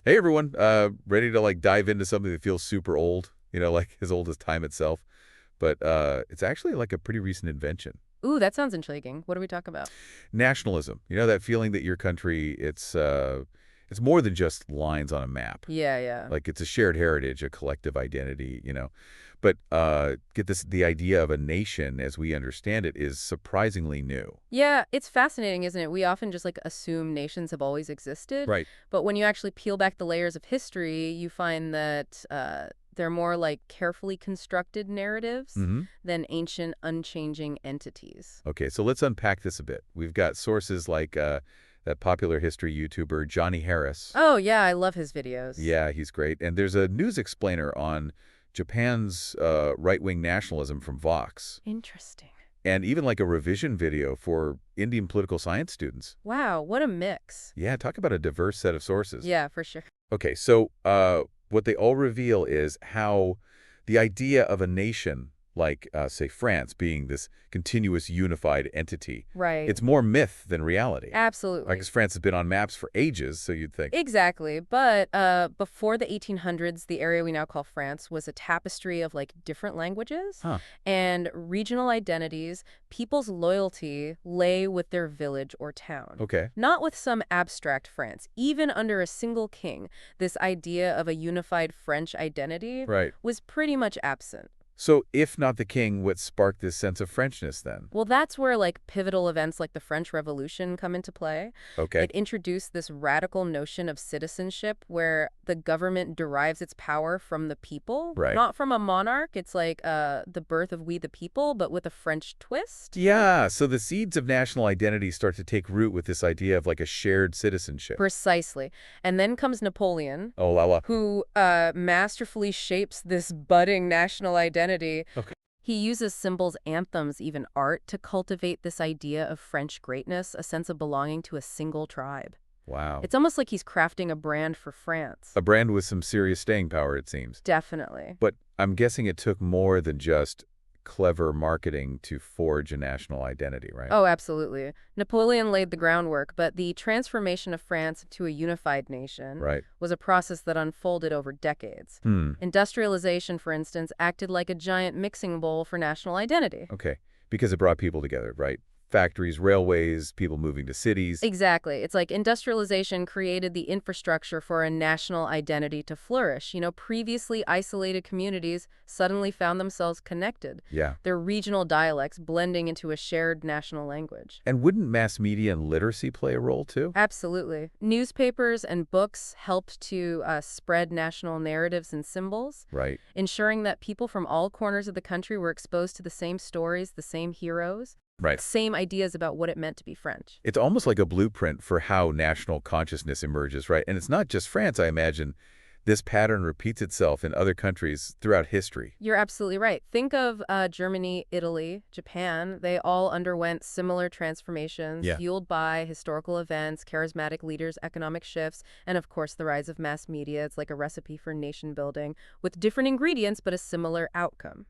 Hey everyone, ready to like dive into something that feels super old, like as old as time itself, but it's actually like a pretty recent invention. Ooh, that sounds intriguing. What do we talk about? Nationalism. That feeling that your country, it's more than just lines on a map. Yeah, yeah. Like it's a shared heritage, a collective identity. But get this, the idea of a nation as we understand it is surprisingly new. Yeah, it's fascinating, isn't it? We often just assume nations have always existed, Right. but when you actually peel back the layers of history, you find that they're more like carefully constructed narratives hmm than ancient, unchanging entities. Okay, so let's unpack this a bit. We've got sources like that popular history YouTuber, Johnny Harris. Oh, yeah, I love his videos. Yeah, he's great. And there's a news explainer on Japan's right-wing nationalism from Vox, Interesting. and even like a revision video for Indian political science students. Wow, what a mix. Yeah, talk about a diverse set of sources. Yeah, for sure. Okay, so what they all reveal is how the idea of a nation, like, say, France, being this continuous unified entity, Right. it's more myth than reality. I Absolutely. guess France has been on maps for ages, so you'd think. Exactly. But before the 1800s, the area we now call France was a tapestry of different languages Huh. and regional identities. People's loyalty lay with their village or town, Okay. not with some abstract France. Even under a single king, this idea of a unified French identity Right. was pretty much absent. So, if not the king, what sparked this sense of Frenchness then? Well, that's where pivotal events like the French Revolution come into play. Okay. It introduced this radical notion of citizenship where the government derives its power from the people, Right. not from a monarch. It's like the birth of we the people, but with a French twist. Yeah, so the seeds of national identity start to take root with this idea of like a shared citizenship. Precisely. And then comes Napoleon, Oh, la la. who masterfully shapes this budding national identity. Okay. He uses symbols, anthems, even art to cultivate this idea of French greatness, a sense of belonging to a single tribe. Wow. It's almost like he's crafting a brand for France. A brand with some serious staying power, it seems. Definitely. But I'm guessing it took more than just clever marketing to forge a national identity, right? Oh, absolutely. Napoleon laid the groundwork, but the transformation of France to a unified nation Right. was a process that unfolded over decades. Hmm. Industrialization, for instance, acted like a giant mixing bowl for national identity. Okay. Because it brought people together, right? Factories, railways, people moving to cities. Exactly. It's like industrialization created the infrastructure for a national identity to flourish. Previously isolated communities suddenly found themselves connected, Yeah. their regional dialects blending into a shared national language. And wouldn't mass media and literacy play a role too? Absolutely. Newspapers and books helped to spread national narratives and symbols, Right. ensuring that people from all corners of the country were exposed to the same stories, the same heroes, Right. same ideas about what it meant to be French. It's almost like a blueprint for how national consciousness emerges, right? And it's not just France, I imagine. This pattern repeats itself in other countries throughout history. You're absolutely right. Think of Germany, Italy, Japan. They all underwent similar transformations Yeah. fueled by historical events, charismatic leaders, economic shifts, and of course the rise of mass media. It's like a recipe for nation building with different ingredients but a similar outcome.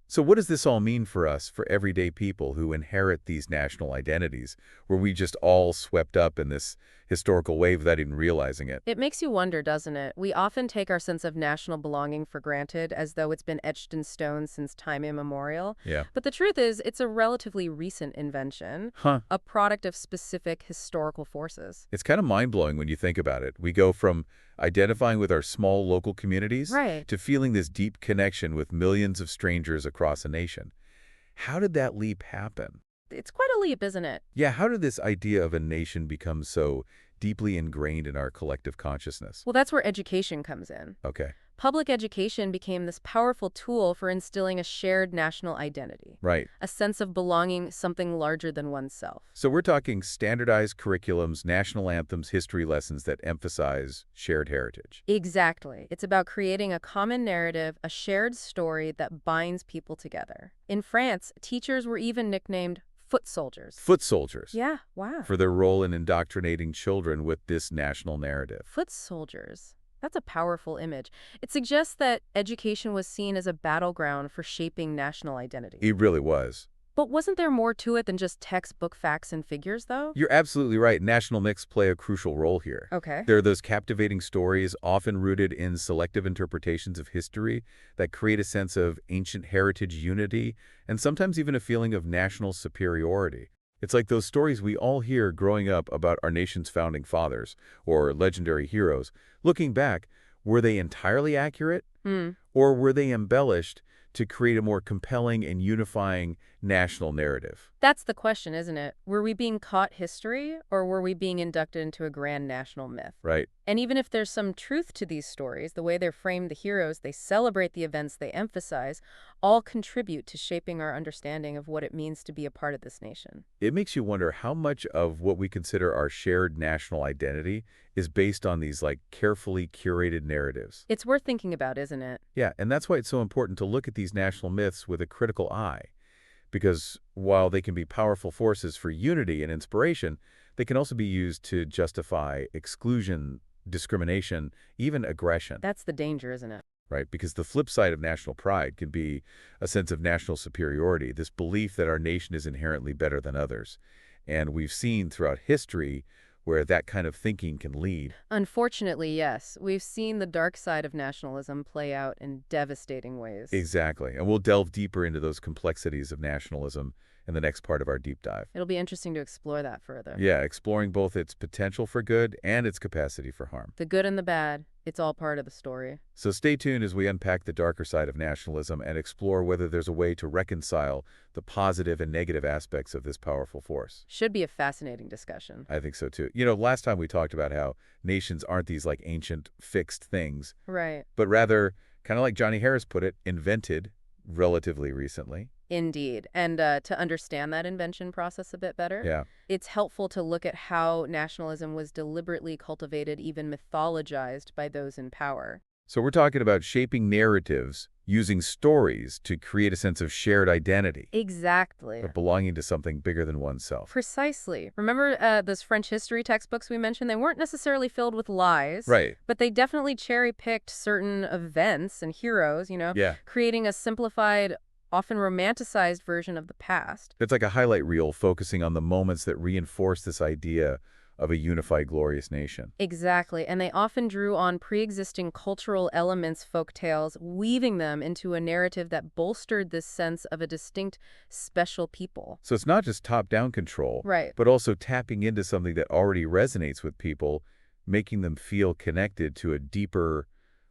So what does this all mean for us, for everyday people who inherit these national identities? Were we just all swept up in this historical wave without even realizing it? It makes you wonder, doesn't it? We often take our sense of national belonging for granted as though it's been etched in stone since time immemorial. Yeah. But the truth is, it's a relatively recent invention, Huh. a product of specific historical forces. It's kind of mind-blowing when you think about it. We go from identifying with our small local communities Right. to feeling this deep connection with millions of strangers across a nation. How did that leap happen? It's quite a leap, isn't it? Yeah, how did this idea of a nation become so deeply ingrained in our collective consciousness? Well, that's where education comes in. Okay. Public education became this powerful tool for instilling a shared national identity, Right. a sense of belonging, something larger than oneself. So we're talking standardized curriculums, national anthems, history lessons that emphasize shared heritage. Exactly. It's about creating a common narrative, a shared story that binds people together. In France, teachers were even nicknamed foot soldiers. Foot soldiers, Yeah, wow. for their role in indoctrinating children with this national narrative. Foot soldiers. That's a powerful image. It suggests that education was seen as a battleground for shaping national identity. It really was. But wasn't there more to it than just textbook facts and figures, though? You're absolutely right. National myths play a crucial role here. Okay. There are those captivating stories, often rooted in selective interpretations of history, that create a sense of ancient heritage unity, and sometimes even a feeling of national superiority. It's like those stories we all hear growing up about our nation's founding fathers, or legendary heroes. Looking back, were they entirely accurate? Hmm. Or were they embellished to create a more compelling and unifying national narrative? That's the question, isn't it? Were we being caught history, or were we being inducted into a grand national myth? Right. And even if there's some truth to these stories, the way they're framed, the heroes, they celebrate the events they emphasize, all contribute to shaping our understanding of what it means to be a part of this nation. It makes you wonder how much of what we consider our shared national identity is based on these carefully curated narratives. It's worth thinking about, isn't it? Yeah, and that's why it's so important to look at these national myths with a critical eye. Because while they can be powerful forces for unity and inspiration, they can also be used to justify exclusion, discrimination, even aggression. That's the danger, isn't it? Right? Because the flip side of national pride can be a sense of national superiority, this belief that our nation is inherently better than others. And we've seen throughout history where that kind of thinking can lead. Unfortunately, yes. We've seen the dark side of nationalism play out in devastating ways. Exactly. And we'll delve deeper into those complexities of nationalism in the next part of our deep dive. It'll be interesting to explore that further. Yeah, exploring both its potential for good and its capacity for harm. The good and the bad, it's all part of the story. So stay tuned as we unpack the darker side of nationalism and explore whether there's a way to reconcile the positive and negative aspects of this powerful force. Should be a fascinating discussion. I think so too. Last time we talked about how nations aren't these ancient fixed things, Right. but rather, kind of like Johnny Harris put it, invented relatively recently. Indeed. And to understand that invention process a bit better, Yeah. it's helpful to look at how nationalism was deliberately cultivated, even mythologized by those in power. So we're talking about shaping narratives using stories to create a sense of shared identity, Exactly. of belonging to something bigger than oneself. Precisely. Remember those French history textbooks we mentioned? They weren't necessarily filled with lies. Right. But they definitely cherry-picked certain events and heroes, Yeah. creating a simplified, often romanticized version of the past. It's like a highlight reel focusing on the moments that reinforce this idea of a unified, glorious nation. Exactly, and they often drew on pre-existing cultural elements, folk tales, weaving them into a narrative that bolstered this sense of a distinct, special people. So it's not just top-down control, Right. but also tapping into something that already resonates with people, making them feel connected to a deeper,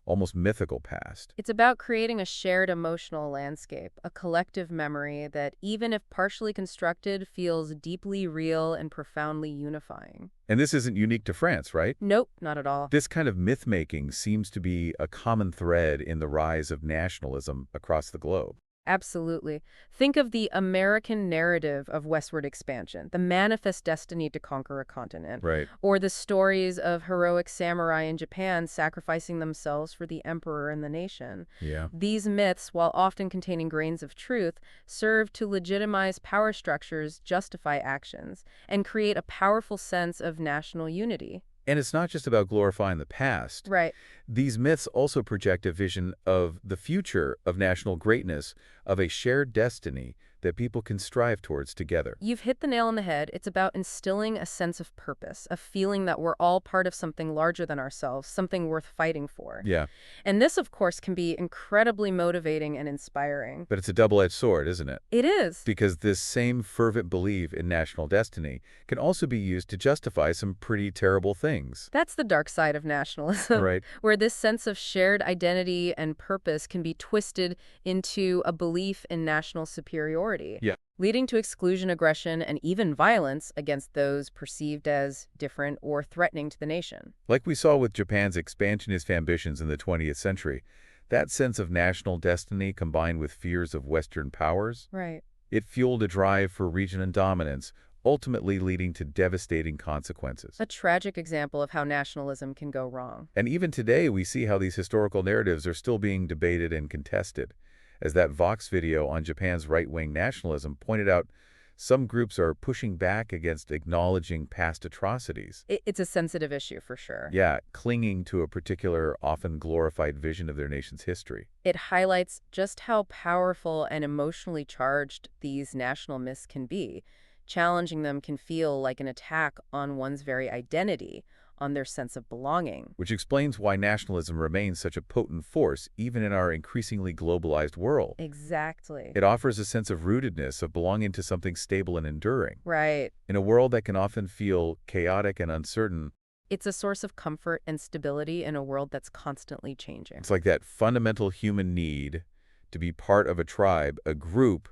almost mythical past. It's about creating a shared emotional landscape, a collective memory that, even if partially constructed, feels deeply real and profoundly unifying. And this isn't unique to France, right? Nope, not at all. This kind of myth-making seems to be a common thread in the rise of nationalism across the globe. Absolutely. Think of the American narrative of westward expansion, the manifest destiny to conquer a continent. Right. Or the stories of heroic samurai in Japan sacrificing themselves for the emperor and the nation. Yeah. These myths, while often containing grains of truth, serve to legitimize power structures, justify actions, and create a powerful sense of national unity. And it's not just about glorifying the past. Right. These myths also project a vision of the future of national greatness, of a shared destiny that people can strive towards together. You've hit the nail on the head. It's about instilling a sense of purpose, a feeling that we're all part of something larger than ourselves, something worth fighting for. Yeah. And this, of course, can be incredibly motivating and inspiring. But it's a double-edged sword, isn't it? It is. Because this same fervent belief in national destiny can also be used to justify some pretty terrible things. That's the dark side of nationalism, Right. where this sense of shared identity and purpose can be twisted into a belief in national superiority. Yeah. Leading to exclusion, aggression, and even violence against those perceived as different or threatening to the nation. Like we saw with Japan's expansionist ambitions in the 20th century, that sense of national destiny combined with fears of Western powers, Right. it fueled a drive for region and dominance, ultimately leading to devastating consequences. A tragic example of how nationalism can go wrong. And even today, we see how these historical narratives are still being debated and contested. As that Vox video on Japan's right-wing nationalism pointed out, some groups are pushing back against acknowledging past atrocities. It's a sensitive issue for sure. Yeah, clinging to a particular, often glorified vision of their nation's history. It highlights just how powerful and emotionally charged these national myths can be. Challenging them can feel like an attack on one's very identity, on their sense of belonging. Which explains why nationalism remains such a potent force, even in our increasingly globalized world. Exactly. It offers a sense of rootedness, of belonging to something stable and enduring. Right. In a world that can often feel chaotic and uncertain, It's a source of comfort and stability in a world that's constantly changing. it's like that fundamental human need to be part of a tribe, a group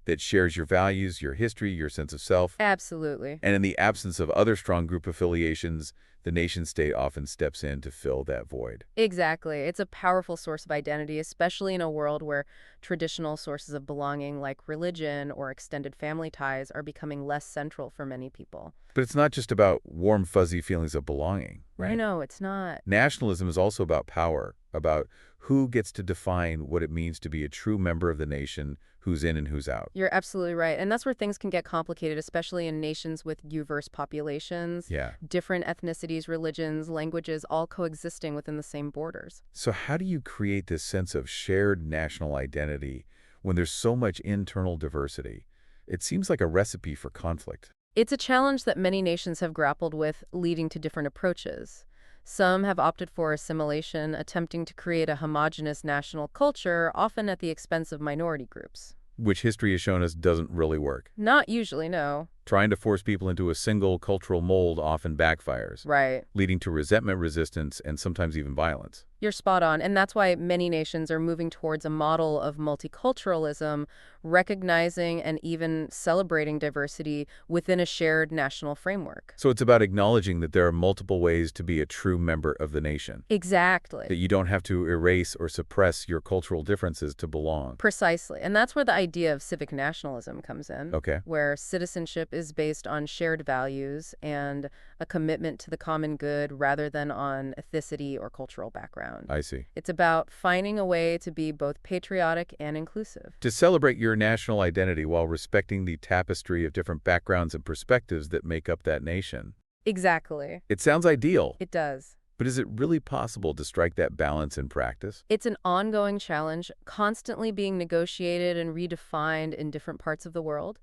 that shares your values, your history, your sense of self. Absolutely. And in the absence of other strong group affiliations, the nation-state often steps in to fill that void. Exactly. It's a powerful source of identity, especially in a world where traditional sources of belonging like religion or extended family ties are becoming less central for many people. But it's not just about warm, fuzzy feelings of belonging, I right? know, it's not. Nationalism is also about power, about who gets to define what it means to be a true member of the nation, who's in and who's out. You're absolutely right. And that's where things can get complicated, especially in nations with diverse populations, Yeah. different ethnicities, religions, languages, all coexisting within the same borders. So how do you create this sense of shared national identity when there's so much internal diversity? It seems like a recipe for conflict. It's a challenge that many nations have grappled with, leading to different approaches. Some have opted for assimilation, attempting to create a homogeneous national culture, often at the expense of minority groups. Which history has shown us doesn't really work. Not usually, no. Trying to force people into a single cultural mold often backfires, Right. leading to resentment, resistance, and sometimes even violence. You're spot on, and that's why many nations are moving towards a model of multiculturalism, recognizing and even celebrating diversity within a shared national framework. So it's about acknowledging that there are multiple ways to be a true member of the nation, that Exactly. you don't have to erase or suppress your cultural differences to belong. Precisely. And that's where the idea of civic nationalism comes in, Okay. where citizenship is based on shared values and a commitment to the common good rather than on ethnicity or cultural background. I see. It's about finding a way to be both patriotic and inclusive. To celebrate your national identity while respecting the tapestry of different backgrounds and perspectives that make up that nation. Exactly. It sounds ideal, It does. but is it really possible to strike that balance in practice? It's an ongoing challenge, constantly being negotiated and redefined in different parts of the world.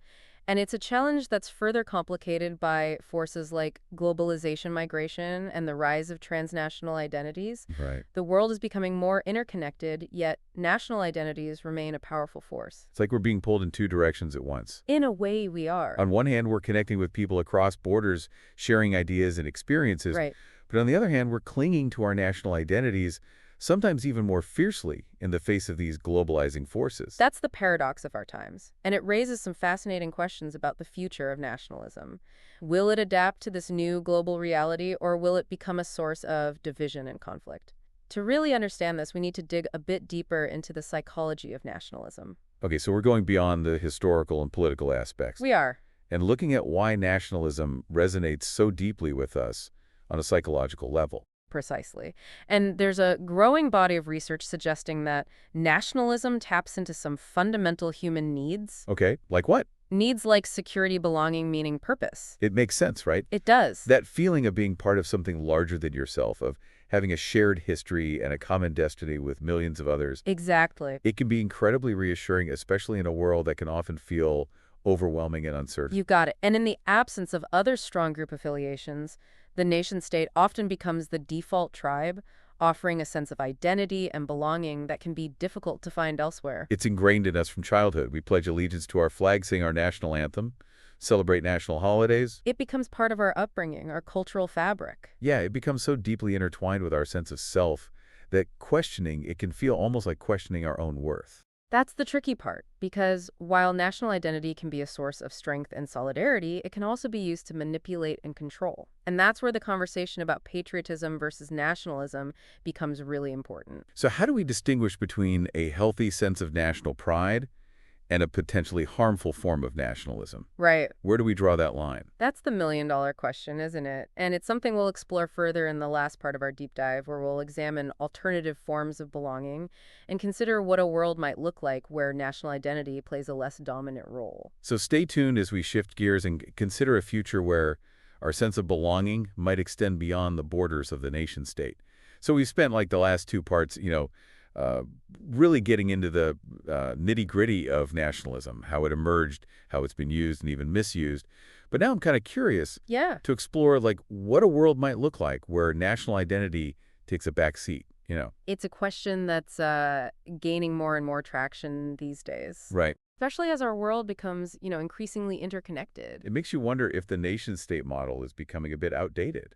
And it's a challenge that's further complicated by forces like globalization, migration, and the rise of transnational identities. Right. The world is becoming more interconnected, yet national identities remain a powerful force. It's like we're being pulled in two directions at once. In a way, we are. On one hand, we're connecting with people across borders, sharing ideas and experiences. Right. But on the other hand, we're clinging to our national identities, sometimes even more fiercely in the face of these globalizing forces. That's the paradox of our times, and it raises some fascinating questions about the future of nationalism. Will it adapt to this new global reality, or will it become a source of division and conflict? To really understand this, we need to dig a bit deeper into the psychology of nationalism. Okay, so we're going beyond the historical and political aspects We are. and looking at why nationalism resonates so deeply with us on a psychological level. Precisely. And there's a growing body of research suggesting that nationalism taps into some fundamental human needs. Okay, like what? Needs like security, belonging, meaning, purpose. It makes sense, right? It does. That feeling of being part of something larger than yourself, of having a shared history and a common destiny with millions of others, Exactly. it can be incredibly reassuring, especially in a world that can often feel overwhelming and uncertain. You got it. And in the absence of other strong group affiliations, the nation-state often becomes the default tribe, offering a sense of identity and belonging that can be difficult to find elsewhere. It's ingrained in us from childhood. We pledge allegiance to our flag, sing our national anthem, celebrate national holidays. It becomes part of our upbringing, our cultural fabric. Yeah, it becomes so deeply intertwined with our sense of self that questioning it can feel almost like questioning our own worth. That's the tricky part, because while national identity can be a source of strength and solidarity, it can also be used to manipulate and control. And that's where the conversation about patriotism versus nationalism becomes really important. So how do we distinguish between a healthy sense of national pride and a potentially harmful form of nationalism. Right. Where do we draw that line? That's the million-dollar question, isn't it? And it's something we'll explore further in the last part of our deep dive, where we'll examine alternative forms of belonging and consider what a world might look like where national identity plays a less dominant role. So stay tuned as we shift gears and consider a future where our sense of belonging might extend beyond the borders of the nation-state. So we've spent like the last two parts, really getting into the nitty-gritty of nationalism, how it emerged, how it's been used and even misused. But now I'm kind of curious Yeah. to explore like what a world might look like where national identity takes a back seat. It's a question that's gaining more and more traction these days, Right. especially as our world becomes, increasingly interconnected. It makes you wonder if the nation-state model is becoming a bit outdated.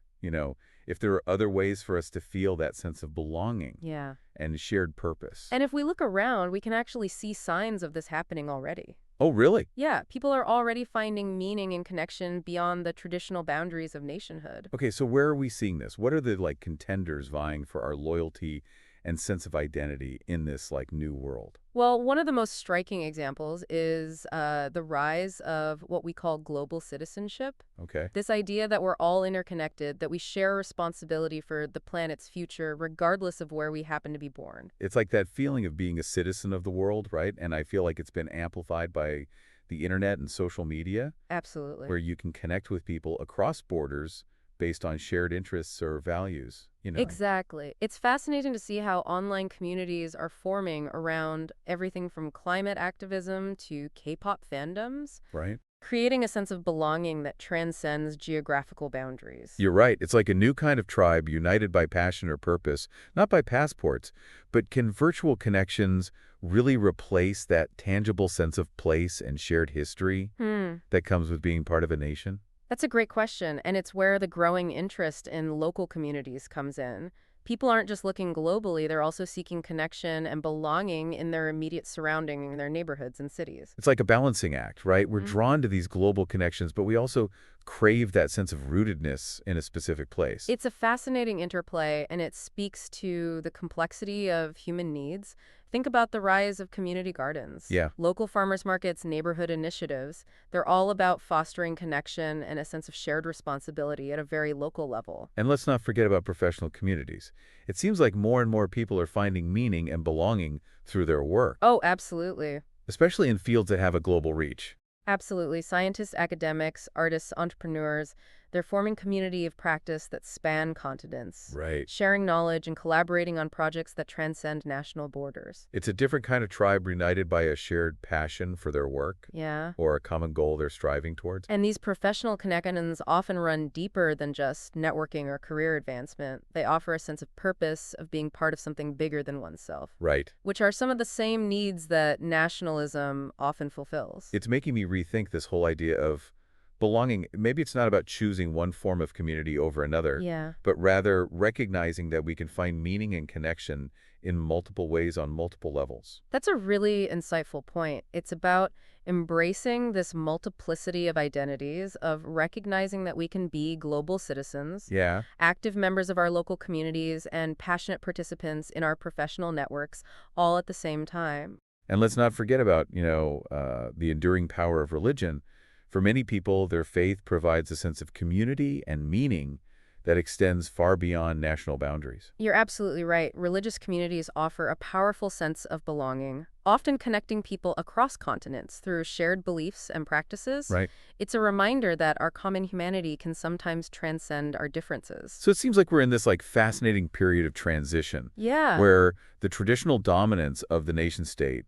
If there are other ways for us to feel that sense of belonging Yeah. and shared purpose. And if we look around, we can actually see signs of this happening already. Oh, really? Yeah, people are already finding meaning and connection beyond the traditional boundaries of nationhood. Okay, so where are we seeing this? What are the contenders vying for our loyalty and sense of identity in this new world? Well, one of the most striking examples is the rise of what we call global citizenship. Okay. This idea that we're all interconnected, that we share responsibility for the planet's future, regardless of where we happen to be born. It's like that feeling of being a citizen of the world, right? And I feel like it's been amplified by the internet and social media, Absolutely. where you can connect with people across borders based on shared interests or values. Exactly. It's fascinating to see how online communities are forming around everything from climate activism to K-pop fandoms, Right? creating a sense of belonging that transcends geographical boundaries. You're right. It's like a new kind of tribe united by passion or purpose, not by passports. But can virtual connections really replace that tangible sense of place and shared history that comes with being part of a nation? That's a great question, and it's where the growing interest in local communities comes in. People aren't just looking globally, they're also seeking connection and belonging in their immediate surrounding, their neighborhoods and cities. It's like a balancing act, right? We're drawn to these global connections, but we also crave that sense of rootedness in a specific place. It's a fascinating interplay, and it speaks to the complexity of human needs. Think about the rise of community gardens. Yeah. Local farmers markets, neighborhood initiatives. They're all about fostering connection and a sense of shared responsibility at a very local level. And let's not forget about professional communities. It seems like more and more people are finding meaning and belonging through their work, Oh, absolutely. especially in fields that have a global reach. Absolutely. Scientists, academics, artists, entrepreneurs, they're forming community of practice that span continents, Right. sharing knowledge and collaborating on projects that transcend national borders. It's a different kind of tribe united by a shared passion for their work Yeah. or a common goal they're striving towards. And these professional connections often run deeper than just networking or career advancement. They offer a sense of purpose, of being part of something bigger than oneself, Right. which are some of the same needs that nationalism often fulfills. It's making me rethink this whole idea of belonging. Maybe it's not about choosing one form of community over another, Yeah. but rather recognizing that we can find meaning and connection in multiple ways on multiple levels. That's a really insightful point. It's about embracing this multiplicity of identities, of recognizing that we can be global citizens, Yeah. active members of our local communities, and passionate participants in our professional networks, all at the same time. And let's not forget about, the enduring power of religion. For many people, their faith provides a sense of community and meaning that extends far beyond national boundaries. You're absolutely right. Religious communities offer a powerful sense of belonging, often connecting people across continents through shared beliefs and practices. Right. It's a reminder that our common humanity can sometimes transcend our differences. So it seems like we're in this fascinating period of transition Yeah. where the traditional dominance of the nation state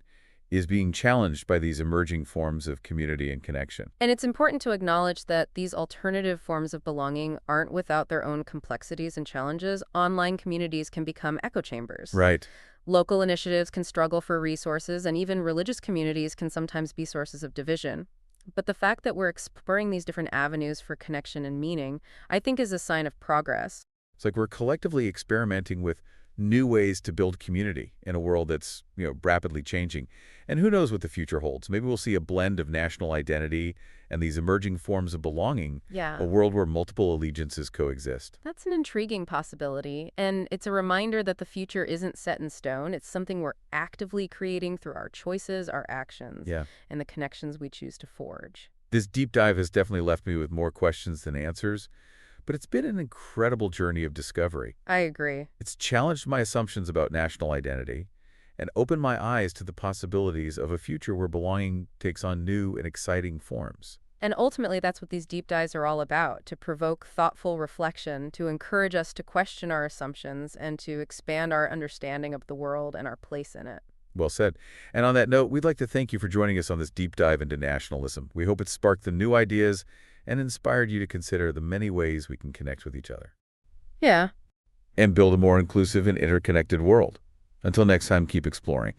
is being challenged by these emerging forms of community and connection. And it's important to acknowledge that these alternative forms of belonging aren't without their own complexities and challenges. Online communities can become echo chambers. Right. Local initiatives can struggle for resources, and even religious communities can sometimes be sources of division. But the fact that we're exploring these different avenues for connection and meaning, I think is a sign of progress. It's like we're collectively experimenting with new ways to build community in a world that's, rapidly changing. And who knows what the future holds? Maybe we'll see a blend of national identity and these emerging forms of belonging, Yeah. a world where multiple allegiances coexist. That's an intriguing possibility, and it's a reminder that the future isn't set in stone. It's something we're actively creating through our choices, our actions, Yeah. and the connections we choose to forge. This deep dive has definitely left me with more questions than answers, but it's been an incredible journey of discovery. I agree. It's challenged my assumptions about national identity and opened my eyes to the possibilities of a future where belonging takes on new and exciting forms. And ultimately, that's what these deep dives are all about, to provoke thoughtful reflection, to encourage us to question our assumptions, and to expand our understanding of the world and our place in it. Well said. And on that note, we'd like to thank you for joining us on this deep dive into nationalism. We hope it sparked the new ideas and inspired you to consider the many ways we can connect with each other Yeah. and build a more inclusive and interconnected world. Until next time, keep exploring.